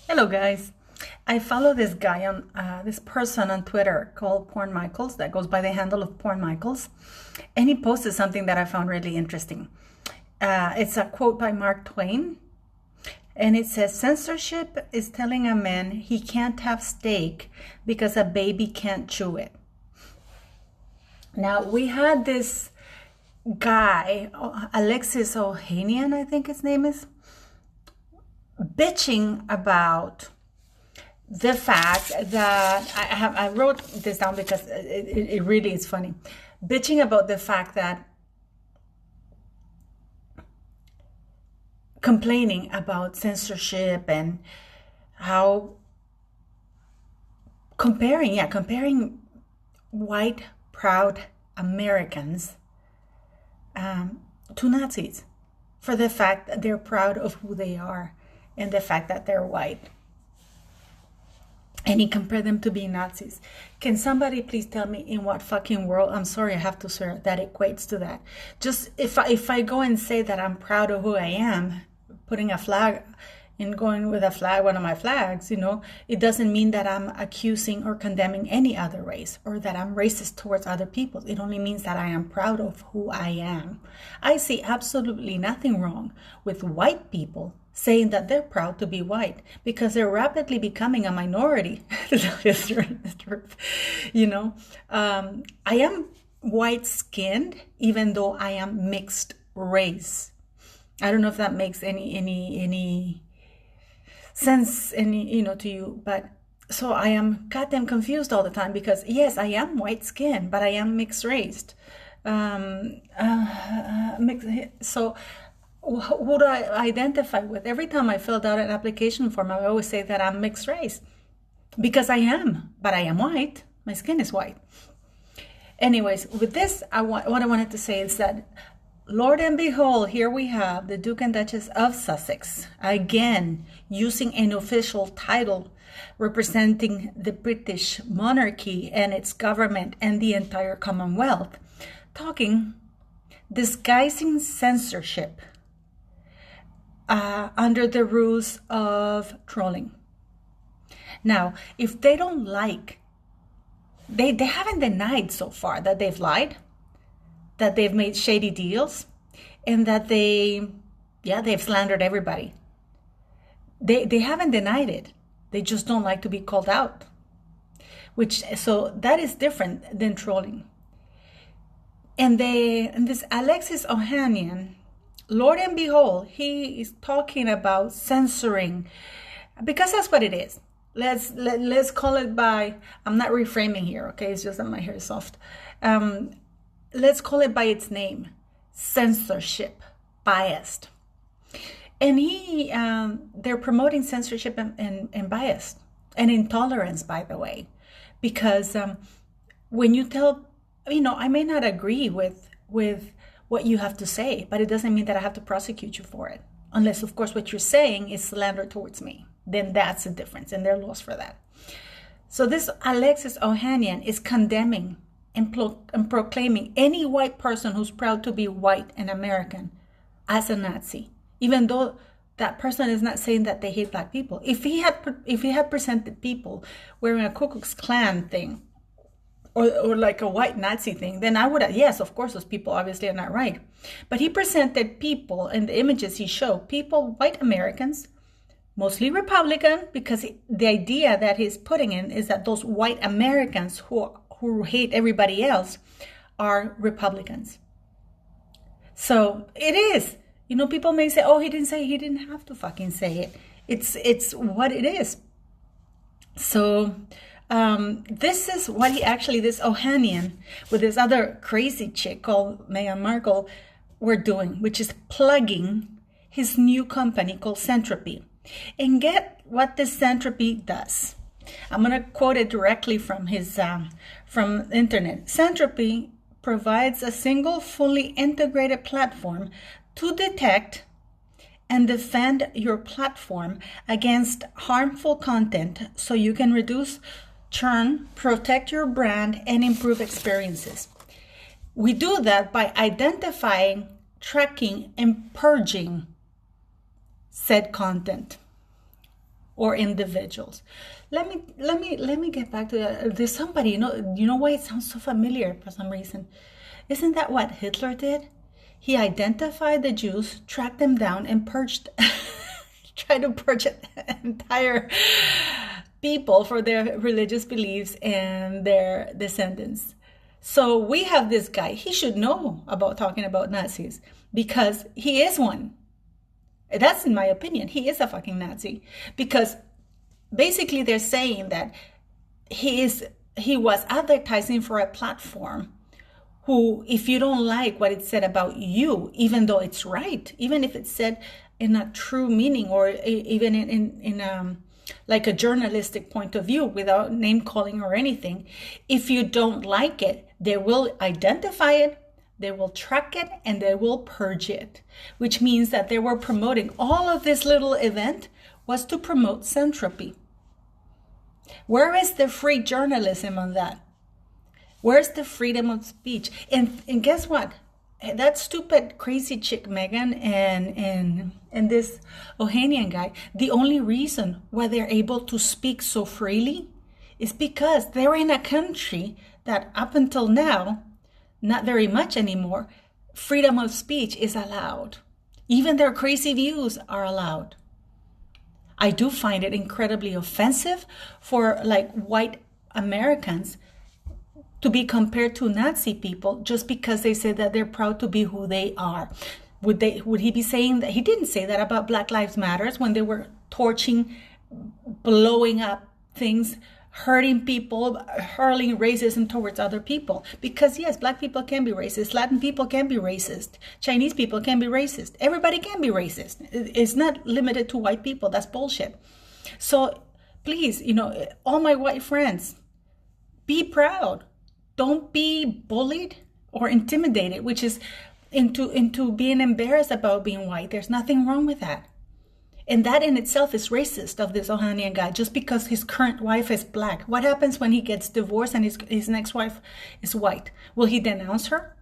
Hello, guys. I follow this guy on this person on Twitter called Porn Michaels that goes by the handle of Porn Michaels, and he posted something that I found really interesting. It's a quote by Mark Twain, and it says, "Censorship is telling a man he can't have steak because a baby can't chew it." Now, we had this guy, Alexis Ohanian, I think his name is, bitching about the fact that I wrote this down because it really is funny. Bitching about the fact that complaining about censorship and how comparing white proud Americans to Nazis for the fact that they're proud of who they are and the fact that they're white. And he compared them to being Nazis. Can somebody please tell me in what fucking world, I'm sorry I have to swear, that equates to that? Just if I go and say that I'm proud of who I am, putting a flag and going with a flag, one of my flags, it doesn't mean that I'm accusing or condemning any other race or that I'm racist towards other people. It only means that I am proud of who I am. I see absolutely nothing wrong with white people saying that they're proud to be white because they're rapidly becoming a minority. I am white-skinned even though I am mixed race. I don't know if that makes any sense to you, but so I am goddamn confused all the time because yes, I am white-skinned, but I am mixed-raced. So who do I identify with? Every time I filled out an application form, I always say that I'm mixed race because I am, but I am white. My skin is white. Anyways, with this, what I wanted to say is that, Lord and behold, here we have the Duke and Duchess of Sussex, again, using an official title representing the British monarchy and its government and the entire Commonwealth, disguising censorship under the rules of trolling. Now, if they don't like, they haven't denied so far that they've lied, that they've made shady deals, and that they've slandered everybody. They haven't denied it. They just don't like to be called out. So that is different than trolling. And this Alexis Ohanian, Lord and behold, he is talking about censoring, because that's what it is. Let's call it by, I'm not reframing here, okay? It's just that my hair is soft. Let's call it by its name, censorship, biased. And they're promoting censorship and bias and intolerance, by the way, because when you tell, I may not agree with what you have to say, but it doesn't mean that I have to prosecute you for it. Unless, of course, what you're saying is slander towards me. Then that's the difference, and they're laws for that. So this Alexis Ohanian is condemning and proclaiming any white person who's proud to be white and American as a Nazi, even though that person is not saying that they hate black people. If he had presented people wearing a Ku Klux Klan thing, or like a white Nazi thing, then I would have, yes, of course, those people obviously are not right. But he presented people, and the images he showed, people, white Americans, mostly Republican, because the idea that he's putting in is that those white Americans who hate everybody else are Republicans. So it is. People may say, oh, he didn't have to fucking say it. It's what it is. So this is what this Ohanian with this other crazy chick called Meghan Markle were doing, which is plugging his new company called Centropy. And get what this Centropy does. I'm going to quote it directly from his from internet. Centropy provides a single fully integrated platform to detect and defend your platform against harmful content so you can reduce churn, protect your brand, and improve experiences. We do that by identifying, tracking, and purging said content. or individuals. Let me get back to that. There's somebody, you know why it sounds so familiar for some reason? Isn't that what Hitler did? He identified the Jews, tracked them down, and purged, tried to purge entire people for their religious beliefs and their descendants. So we have this guy. He should know about talking about Nazis because he is one. That's in my opinion. He is a fucking Nazi because basically they're saying that he was advertising for a platform who, if you don't like what it said about you, even though it's right, even if it's said in a true meaning or even in like a journalistic point of view without name calling or anything, if you don't like it, they will identify it, they will track it, and they will purge it, which means that they were promoting all of this little event was to promote censorship. Where is the free journalism on that? Where's the freedom of speech? And guess what? That stupid crazy chick Meghan and this Ohanian guy, the only reason why they're able to speak so freely is because they're in a country that up until now, not very much anymore, freedom of speech is allowed. Even their crazy views are allowed. I do find it incredibly offensive for like white Americans to be compared to Nazi people just because they say that they're proud to be who they are. Would he be saying that? He didn't say that about Black Lives Matters when they were torching, blowing up things, hurting people, hurling racism towards other people. Because yes, Black people can be racist, Latin people can be racist, Chinese people can be racist, everybody can be racist. It's not limited to white people. That's bullshit. So please, all my white friends, be proud. Don't be bullied or intimidated, which is into being embarrassed about being white. There's nothing wrong with that. And that in itself is racist of this Ohanian guy, just because his current wife is Black. What happens when he gets divorced and his next wife is white? Will he denounce her?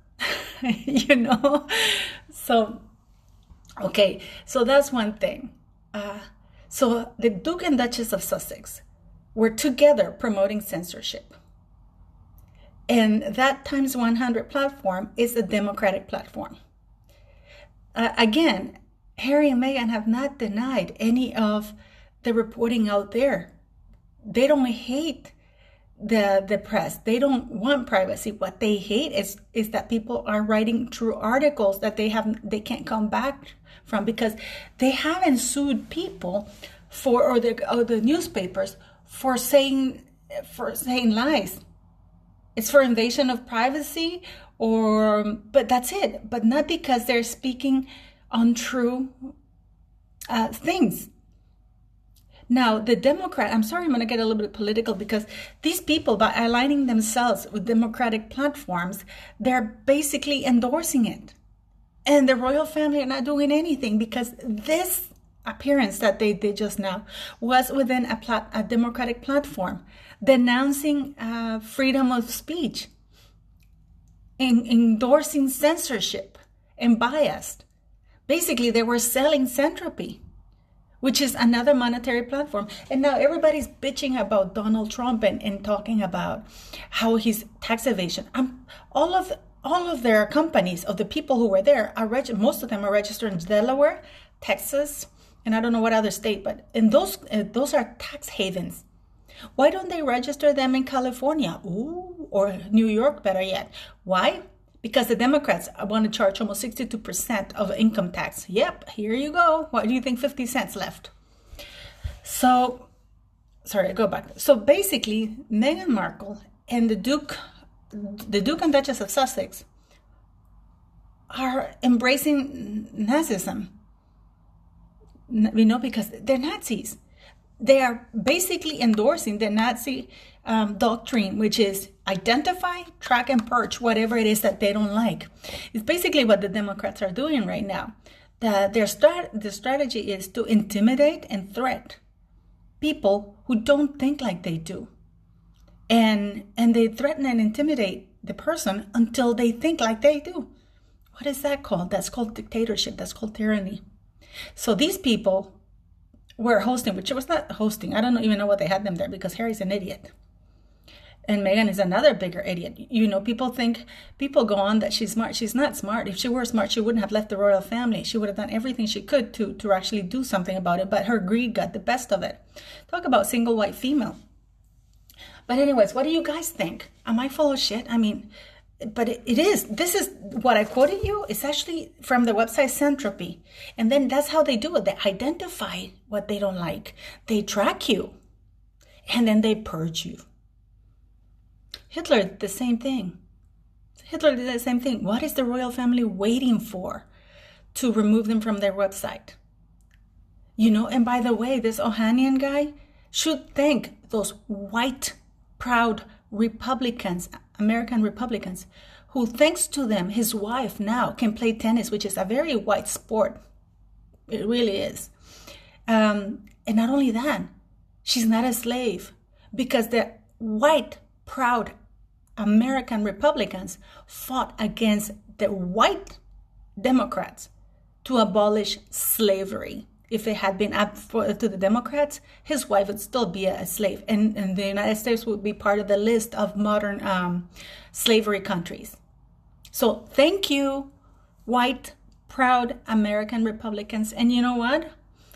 So, okay, so that's one thing. So the Duke and Duchess of Sussex were together promoting censorship. And that times 100 platform is a democratic platform. Again, Harry and Meghan have not denied any of the reporting out there. They don't hate the press. They don't want privacy. What they hate is that people are writing true articles that they can't come back from because they haven't sued people or the newspapers for saying lies. It's for invasion of privacy, but that's it. But not because they're speaking untrue things. Now, the Democrat, I'm sorry, I'm going to get a little bit political because these people, by aligning themselves with democratic platforms, they're basically endorsing it. And the royal family are not doing anything because this appearance that they did just now was within a democratic platform, denouncing freedom of speech, endorsing censorship and bias. Basically, they were selling censorship, which is another monetary platform. And now everybody's bitching about Donald Trump and talking about how he's tax evasion. All of their companies, of the people who were there, most of them are registered in Delaware, Texas, and I don't know what other state, but in those are tax havens. Why don't they register them in California? Or New York, better yet. Why? Because the Democrats want to charge almost 62% of income tax. Yep, here you go. What do you think? 50 cents left. So, sorry, I go back. So basically, Meghan Markle and the Duke and Duchess of Sussex are embracing Nazism. Because they're Nazis. They are basically endorsing the Nazi doctrine, which is identify, track, and purge whatever it is that they don't like. It's basically what the Democrats are doing right now. The strategy is to intimidate and threat people who don't think like they do. And they threaten and intimidate the person until they think like they do. What is that called? That's called dictatorship. That's called tyranny. So these people were hosting, which was not hosting. I don't even know what they had them there because Harry's an idiot. And Meghan is another bigger idiot. You know, people go on that she's smart. She's not smart. If she were smart, she wouldn't have left the royal family. She would have done everything she could to actually do something about it. But her greed got the best of it. Talk about single white female. But anyways, what do you guys think? Am I full of shit? I mean, but it is. This is what I quoted you. It's actually from the website Centropy. And then that's how they do it. They identify what they don't like. They track you. And then they purge you. Hitler did the same thing. Hitler did the same thing. What is the royal family waiting for to remove them from their website? You know, and by the way, this Ohanian guy should thank those white, proud Republicans, American Republicans, who, thanks to them, his wife now can play tennis, which is a very white sport. It really is. And not only that, she's not a slave because the white, proud American Republicans fought against the white Democrats to abolish slavery. If it had been up to the Democrats, his wife would still be a slave. And the United States would be part of the list of modern slavery countries. So thank you, white, proud American Republicans. And you know what?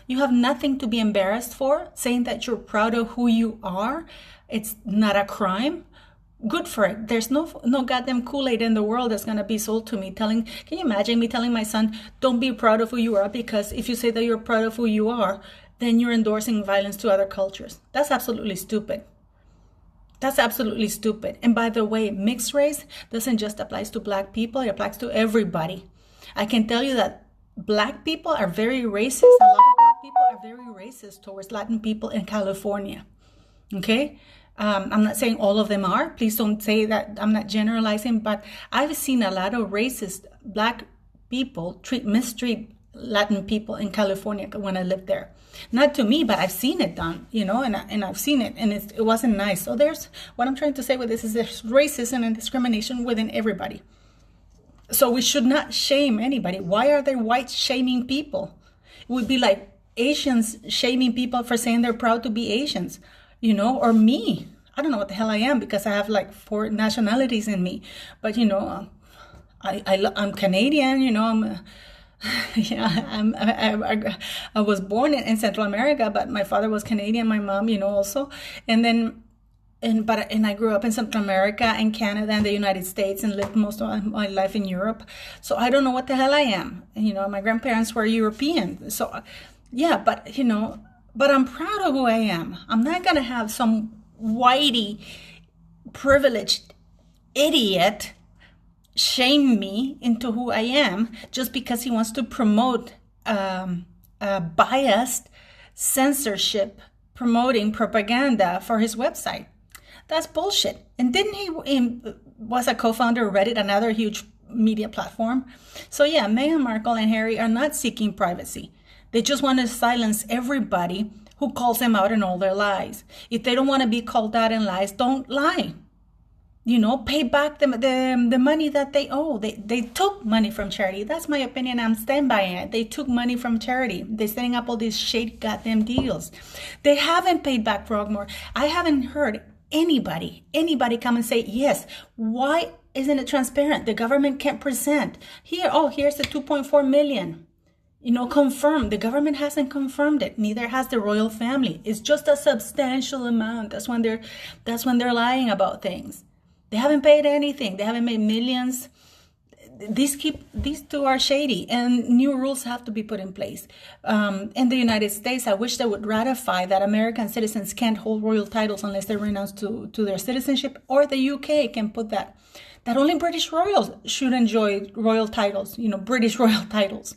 You have nothing to be embarrassed for. Saying that you're proud of who you are, it's not a crime. Good for it. There's no goddamn Kool-Aid in the world that's going to be sold to me can you imagine me telling my son, don't be proud of who you are, because if you say that you're proud of who you are, then you're endorsing violence to other cultures. That's absolutely stupid. That's absolutely stupid. And by the way, mixed race doesn't just apply to black people. It applies to everybody. I can tell you that black people are very racist. A lot of black people are very racist towards Latin people in California. Okay? I'm not saying all of them are. Please don't say that. I'm not generalizing, but I've seen a lot of racist black people mistreat Latin people in California when I lived there. Not to me, but I've seen it done, you know, and I've seen it, and it wasn't nice. So what I'm trying to say with this is there's racism and discrimination within everybody. So we should not shame anybody. Why are there white shaming people? It would be like Asians shaming people for saying they're proud to be Asians. You know, or me. I don't know what the hell I am because I have like 4 nationalities in me. But, you know, I'm Canadian, you know, I was born in Central America, but my father was Canadian, my mom, you know, also. And then, and I grew up in Central America and Canada and the United States and lived most of my life in Europe. So I don't know what the hell I am. And, you know, my grandparents were European. So, yeah, but, you know, but I'm proud of who I am. I'm not going to have some whitey, privileged idiot shame me into who I am just because he wants to promote biased censorship, promoting propaganda for his website. That's bullshit. And didn't he was a co-founder of Reddit, another huge media platform? So yeah, Meghan Markle and Harry are not seeking privacy. They just want to silence everybody who calls them out in all their lies. If they don't want to be called out in lies, don't lie. You know, pay back the money that they owe. They took money from charity. That's my opinion. I'm standing by it. They took money from charity. They're setting up all these shady goddamn deals. They haven't paid back Frogmore. I haven't heard anybody come and say, yes, why isn't it transparent? The government can't present. Here's the 2.4 million. You know, confirmed. The government hasn't confirmed it. Neither has the royal family. It's just a substantial amount. That's when they're lying about things. They haven't paid anything. They haven't made millions. These two are shady, and new rules have to be put in place. In the United States, I wish they would ratify that American citizens can't hold royal titles unless they renounce to their citizenship, or the UK can put that only British royals should enjoy royal titles, you know, British royal titles.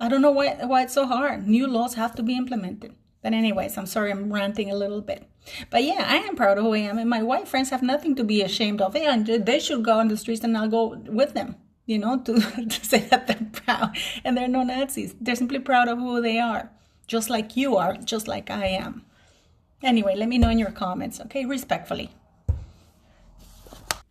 I don't know why it's so hard. New laws have to be implemented. But anyways, I'm sorry I'm ranting a little bit. But yeah, I am proud of who I am. And my white friends have nothing to be ashamed of. They should go on the streets and I'll go with them, you know, to say that they're proud. And they're no Nazis. They're simply proud of who they are. Just like you are, just like I am. Anyway, let me know in your comments, okay? Respectfully.